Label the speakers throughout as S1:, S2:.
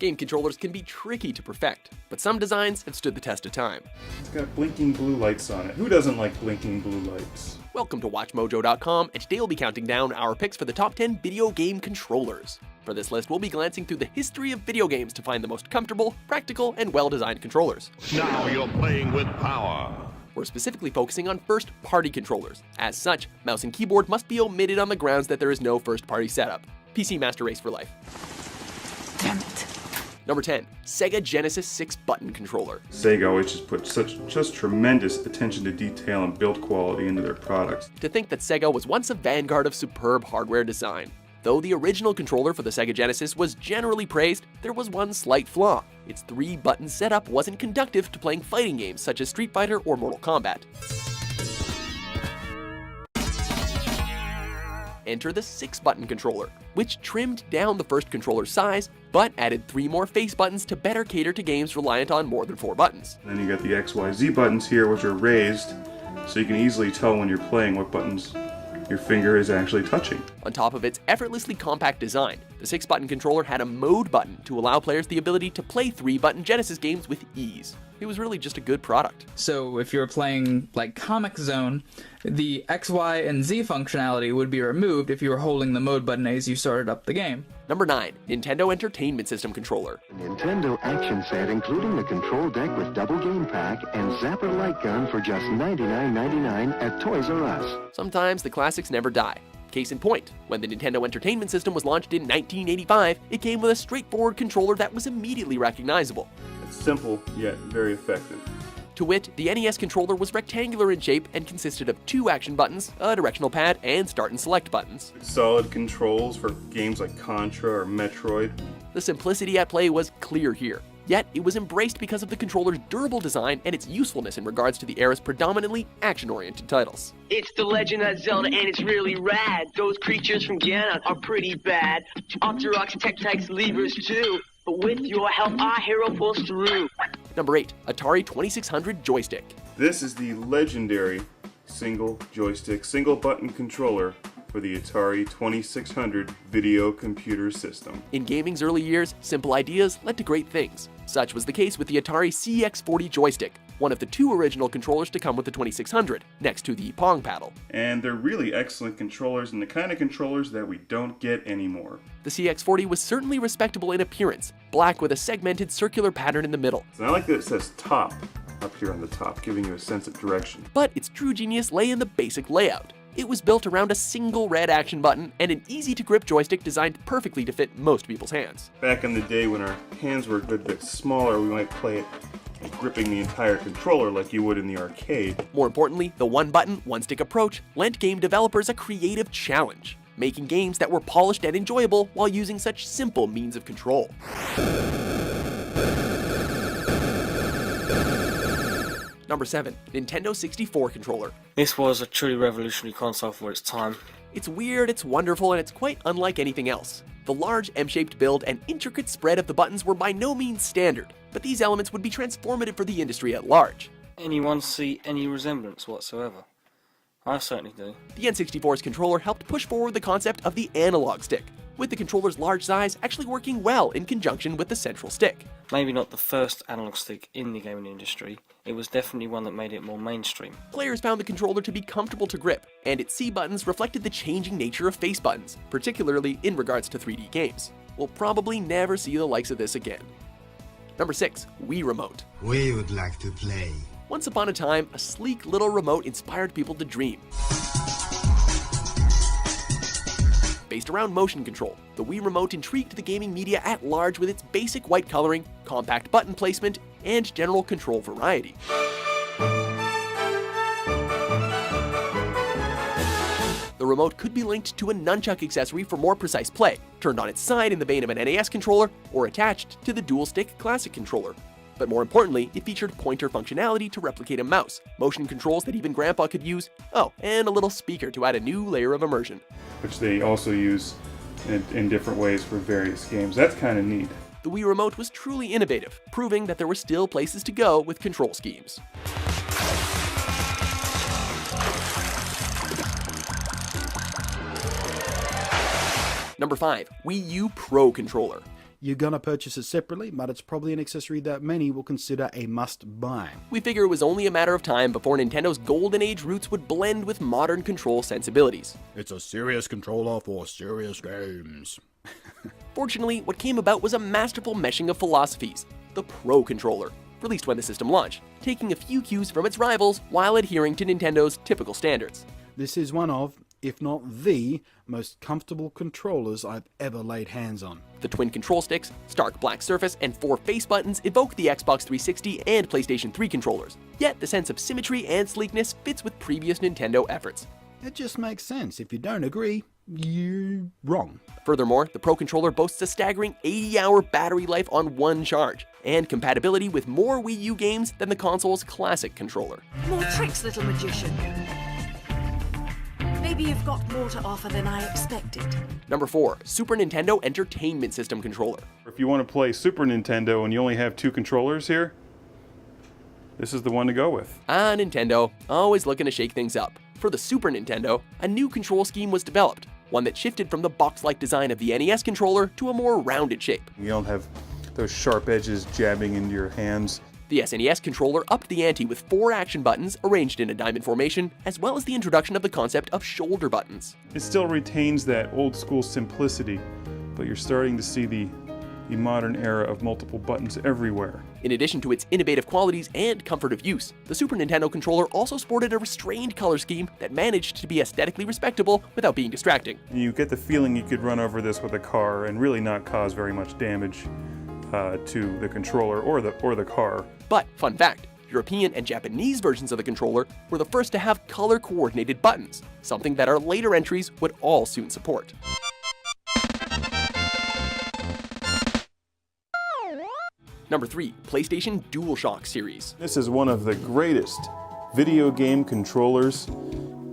S1: Game controllers can be tricky to perfect, but some designs have stood the test of time.
S2: It's got blinking blue lights on it. Who doesn't like blinking blue lights?
S1: Welcome to WatchMojo.com, and today we'll be counting down our picks for the top 10 video game controllers. For this list, we'll be glancing through the history of video games to find the most comfortable, practical, and well-designed controllers.
S3: Now you're playing with power.
S1: We're specifically focusing on first-party controllers. As such, mouse and keyboard must be omitted on the grounds that there is no first-party setup. PC Master Race for life.
S4: Damn it.
S1: Number 10, Sega Genesis 6-button controller.
S2: Sega always just put just tremendous attention to detail and build quality into their products.
S1: To think that Sega was once a vanguard of superb hardware design. Though the original controller for the Sega Genesis was generally praised, there was one slight flaw. Its 3-button setup wasn't conducive to playing fighting games such as Street Fighter or Mortal Kombat. Enter the 6-button controller, which trimmed down the first controller's size, but added 3 more face buttons to better cater to games reliant on more than 4 buttons.
S2: Then you got the X, Y, Z buttons here, which are raised, so you can easily tell when you're playing what buttons your finger is actually touching.
S1: On top of its effortlessly compact design, the 6-button controller had a mode button to allow players the ability to play 3-button Genesis games with ease. It was really just a good product.
S4: So if you're playing like Comix Zone, the X, Y, and Z functionality would be removed if you were holding the mode button as you started up the game.
S1: Number 9, Nintendo Entertainment System controller.
S5: Nintendo Action Set, including the control deck with double game pack and Zapper light gun for just $99.99 at Toys R Us.
S1: Sometimes the classics never die. Case in point, when the Nintendo Entertainment System was launched in 1985, it came with a straightforward controller that was immediately recognizable.
S2: It's simple, yet very effective.
S1: To wit, the NES controller was rectangular in shape and consisted of 2 action buttons, a directional pad, and start and select buttons.
S2: Solid controls for games like Contra or Metroid.
S1: The simplicity at play was clear here, yet it was embraced because of the controller's durable design and its usefulness in regards to the era's predominantly action-oriented titles.
S6: It's the Legend of Zelda and it's really rad. Those creatures from Ganon are pretty bad. Octoroks, Tektites, Levers too. But with your help, our hero pulls through.
S1: Number 8, Atari 2600 joystick.
S2: This is the legendary single joystick, single button controller for the Atari 2600 video computer system.
S1: In gaming's early years, simple ideas led to great things. Such was the case with the Atari CX40 joystick, one of the 2 original controllers to come with the 2600, next to the Pong paddle.
S2: And they're really excellent controllers and the kind of controllers that we don't get anymore.
S1: The CX40 was certainly respectable in appearance, black with a segmented circular pattern in the middle.
S2: And I like that it says top up here on the top, giving you a sense of direction.
S1: But its true genius lay in the basic layout. It was built around a single red action button and an easy-to-grip joystick designed perfectly to fit most people's hands.
S2: Back in the day when our hands were a good bit smaller, we might play it gripping the entire controller like you would in the arcade.
S1: More importantly, the one-button, one-stick approach lent game developers a creative challenge, making games that were polished and enjoyable while using such simple means of control. Number 7, Nintendo 64 controller.
S7: This was a truly revolutionary console for its time.
S1: It's weird, it's wonderful, and it's quite unlike anything else. The large M-shaped build and intricate spread of the buttons were by no means standard, but these elements would be transformative for the industry at large.
S7: Anyone see any resemblance whatsoever? I certainly do.
S1: The N64's controller helped push forward the concept of the analog stick, with the controller's large size actually working well in conjunction with the central stick.
S7: Maybe not the first analog stick in the gaming industry, it was definitely one that made it more mainstream.
S1: Players found the controller to be comfortable to grip, and its C buttons reflected the changing nature of face buttons, particularly in regards to 3D games. We'll probably never see the likes of this again. Number 6, Wii Remote.
S8: We would like to play.
S1: Once upon a time, a sleek little remote inspired people to dream. Based around motion control, the Wii Remote intrigued the gaming media at large with its basic white coloring, compact button placement, and general control variety. The remote could be linked to a nunchuck accessory for more precise play, turned on its side in the vein of an NES controller, or attached to the dual-stick classic controller. But more importantly, it featured pointer functionality to replicate a mouse, motion controls that even Grandpa could use, oh, and a little speaker to add a new layer of immersion.
S2: Which they also use in different ways for various games. That's kind of neat.
S1: The Wii Remote was truly innovative, proving that there were still places to go with control schemes. Number 5, Wii U Pro Controller.
S9: you're gonna purchase it separately, but it's probably an accessory that many will consider a must-buy.
S1: We figure it was only a matter of time before Nintendo's Golden Age roots would blend with modern control sensibilities.
S9: It's a serious controller for serious games.
S1: Fortunately, what came about was a masterful meshing of philosophies, the Pro Controller, released when the system launched, taking a few cues from its rivals while adhering to Nintendo's typical standards.
S9: This is one of, if not the, most comfortable controllers I've ever laid hands on.
S1: The twin control sticks, stark black surface, and 4 face buttons evoke the Xbox 360 and PlayStation 3 controllers, yet the sense of symmetry and sleekness fits with previous Nintendo efforts.
S9: It just makes sense. If you don't agree, you're wrong.
S1: Furthermore, the Pro Controller boasts a staggering 80-hour battery life on one charge, and compatibility with more Wii U games than the console's classic controller.
S10: More tricks, little magician. Maybe you've got more to offer than I expected.
S1: Number 4, Super Nintendo Entertainment System Controller.
S2: If you want to play Super Nintendo and you only have 2 controllers here, this is the one to go with.
S1: Nintendo, always looking to shake things up. For the Super Nintendo, a new control scheme was developed, one that shifted from the box-like design of the NES controller to a more rounded shape.
S2: You don't have those sharp edges jabbing into your hands.
S1: The SNES controller upped the ante with 4 action buttons arranged in a diamond formation, as well as the introduction of the concept of shoulder buttons.
S2: It still retains that old school simplicity, but you're starting to see the modern era of multiple buttons everywhere.
S1: In addition to its innovative qualities and comfort of use, the Super Nintendo controller also sported a restrained color scheme that managed to be aesthetically respectable without being distracting.
S2: You get the feeling you could run over this with a car and really not cause very much damage to the controller or the car.
S1: But, fun fact, European and Japanese versions of the controller were the first to have color-coordinated buttons, something that our later entries would all soon support. Number 3, PlayStation DualShock series.
S2: This is one of the greatest video game controllers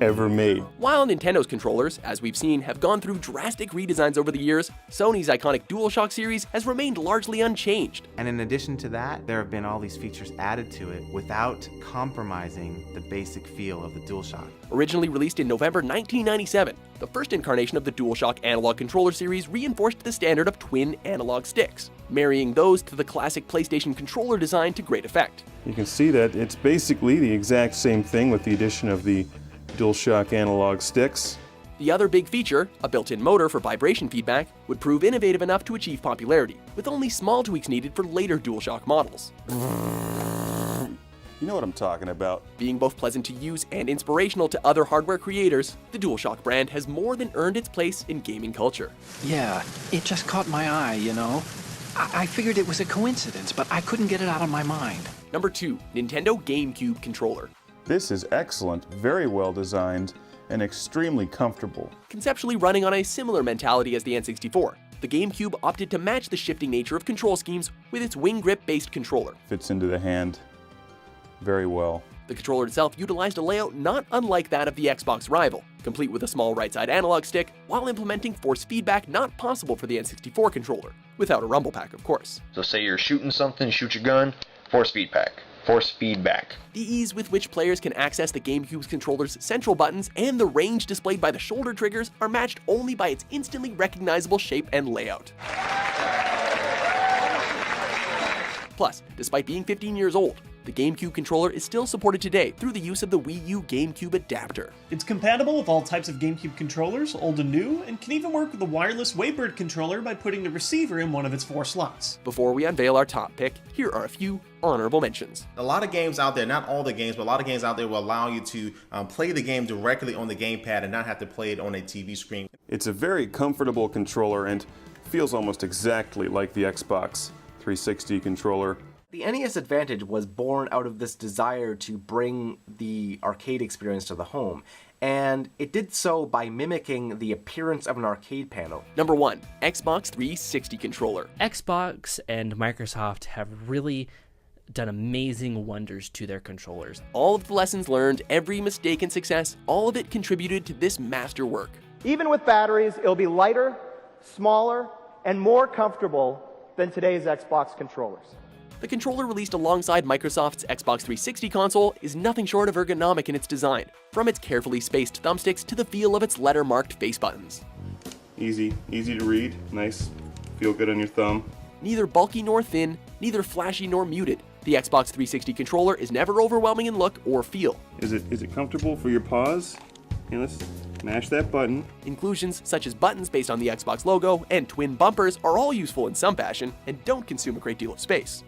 S2: ever made.
S1: While Nintendo's controllers, as we've seen, have gone through drastic redesigns over the years, Sony's iconic DualShock series has remained largely unchanged.
S11: And in addition to that, there have been all these features added to it without compromising the basic feel of the DualShock.
S1: Originally released in November 1997, the first incarnation of the DualShock analog controller series reinforced the standard of twin analog sticks, marrying those to the classic PlayStation controller design to great effect.
S2: You can see that it's basically the exact same thing with the addition of the DualShock analog sticks.
S1: The other big feature, a built-in motor for vibration feedback, would prove innovative enough to achieve popularity, with only small tweaks needed for later DualShock models.
S2: You know what I'm talking about.
S1: Being both pleasant to use and inspirational to other hardware creators, the DualShock brand has more than earned its place in gaming culture.
S12: Yeah, it just caught my eye, you know. I figured it was a coincidence, but I couldn't get it out of my mind.
S1: Number 2, Nintendo GameCube controller.
S2: This is excellent, very well designed, and extremely comfortable.
S1: Conceptually running on a similar mentality as the N64, the GameCube opted to match the shifting nature of control schemes with its wing grip-based controller.
S2: Fits into the hand very well.
S1: The controller itself utilized a layout not unlike that of the Xbox rival, complete with a small right-side analog stick, while implementing force feedback not possible for the N64 controller, without a rumble pack, of course.
S13: So say you're shooting something, shoot your gun, force feedback. Force feedback.
S1: The ease with which players can access the GameCube's controller's central buttons and the range displayed by the shoulder triggers are matched only by its instantly recognizable shape and layout. Plus, despite being 15 years old, the GameCube controller is still supported today through the use of the Wii U GameCube adapter.
S14: It's compatible with all types of GameCube controllers, old and new, and can even work with the wireless Waybird controller by putting the receiver in one of its 4 slots.
S1: Before we unveil our top pick, here are a few honorable mentions.
S15: A lot of games out there, not all the games, but a lot of games out there will allow you to play the game directly on the gamepad and not have to play it on a TV screen.
S2: It's a very comfortable controller and feels almost exactly like the Xbox 360 controller.
S16: The NES Advantage was born out of this desire to bring the arcade experience to the home, and it did so by mimicking the appearance of an arcade panel.
S1: Number 1, Xbox 360 controller.
S17: Xbox and Microsoft have really done amazing wonders to their controllers.
S1: All of the lessons learned, every mistake and success, all of it contributed to this masterwork.
S18: Even with batteries, it'll be lighter, smaller, and more comfortable than today's Xbox controllers.
S1: The controller released alongside Microsoft's Xbox 360 console is nothing short of ergonomic in its design, from its carefully spaced thumbsticks to the feel of its letter-marked face buttons.
S2: Easy to read, nice Feel good on your thumb.
S1: Neither bulky nor thin, neither flashy nor muted, the Xbox 360 controller is never overwhelming in look or feel.
S2: Is it comfortable for your paws? Okay, let's mash that button.
S1: Inclusions such as buttons based on the Xbox logo and twin bumpers are all useful in some fashion and don't consume a great deal of space.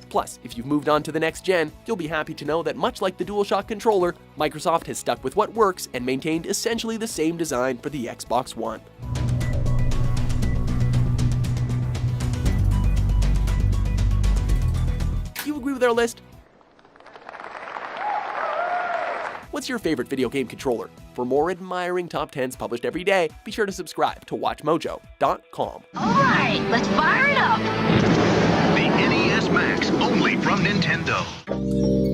S1: Plus, if you've moved on to the next gen, you'll be happy to know that much like the DualShock controller, Microsoft has stuck with what works and maintained essentially the same design for the Xbox One. You agree with our list? What's your favorite video game controller? For more admiring top 10s published every day, be sure to subscribe to WatchMojo.com.
S19: Alright, let's fire it up!
S3: The NES Max, only from Nintendo.